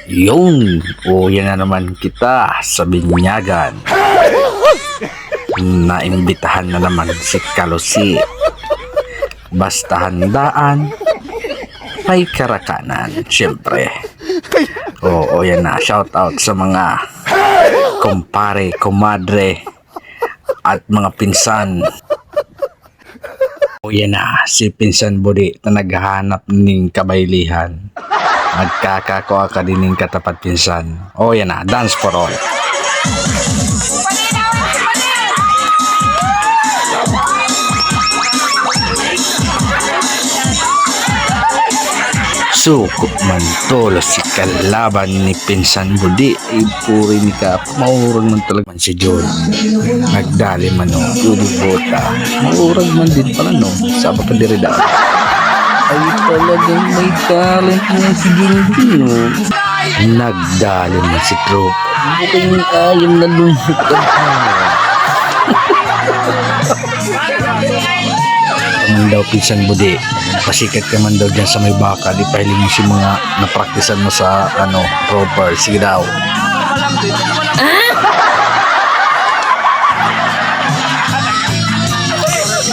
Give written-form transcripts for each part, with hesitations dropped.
Yung, uwi na naman kita sa binyagan. Naimbitahan na naman si Kalusi. Basta handaan, may karakanan, syempre. Oo, yan na. Shout out sa mga kumpare, kumadre, at mga pinsan. O yan na, si Pinsan Budi na naghahanap ng kabaylihan. Magkakakuha ka din ng katapat pinsan. O yan na, dance for all. Suko man tolo si kalaban ni Pinsan Budi. Ipuri ni ka, maurag man talaga man si John. Nagdali man o, bota. Maurag man din pala no, saba pa diri daw. Ay talagang may talent niya si Gingging. Nagdali man si Tropa. Bukang ayam na lumutad. Kaman daw Pinsan Budi, pasikat ka man daw dyan sa may bakal. Ipahiling mo si mga napraktisan mo sa proper. Sige daw.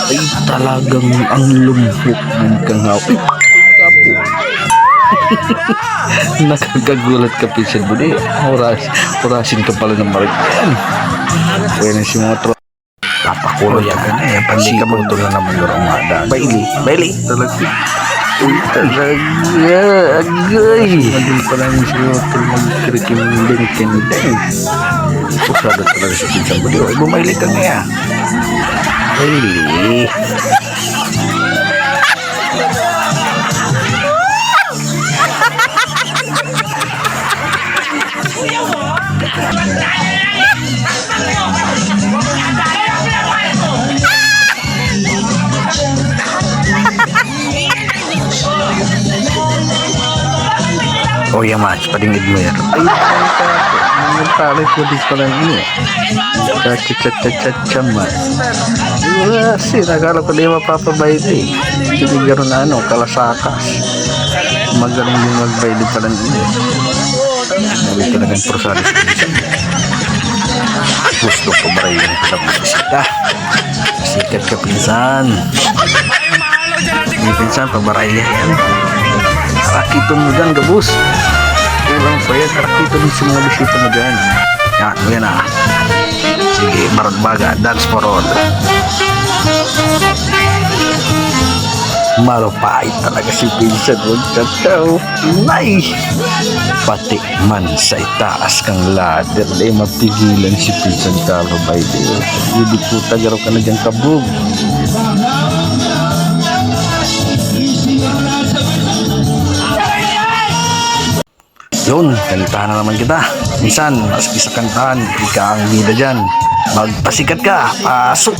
Ay talagang ang lumhok ng kangaw. Nakagagulat ka Pinsan Budi. Orasin ka pala ng marikyan. Pwede si mga tropa. Papakulo yan. Hindi ka magto na naman lorong mada. Bailey. Talaga. Uy, talaga. Agay. Maging pala yung sinuto magkirikim-ding-ding. Usada talaga sa Pinsan Budi. Ay, bumayli ka nga. Bailey. Oh ya mas, padingid mo yan. Ay, nagpalay ko din pala niya. Cha-cha-cha-cha-cha mas. Kasi nagala ko di mapapabayad eh. Hindi gano'n na kalasakas. Magaling din magbayad pala niya. Nabi talagang prosalis ko siya. Gusto ko ba rin yung pinabisita? Sikat ka Pinsan. Hindi Pinsan, pabaray yan. Rakito mo dyan, gabus. Kulang pa yan, rakito mo sa mga bisita mo dyan. Yan na. Sige, maragbaga, dance for all. Marupay talaga si Pinsan mo dyan. Nay! Pati man sa itaas kang ladder, ay mapigilan si Pinsan Kalubay. Hindi po tagaraw ka na dyan kabog. Yun, kantahan na naman kita. Minsan, maski sa kantahan, ika ang bida dyan. Magpasikat ka, pasok!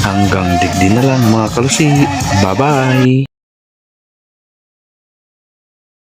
Hanggang digdi na lang mga kalusi. Bye-bye!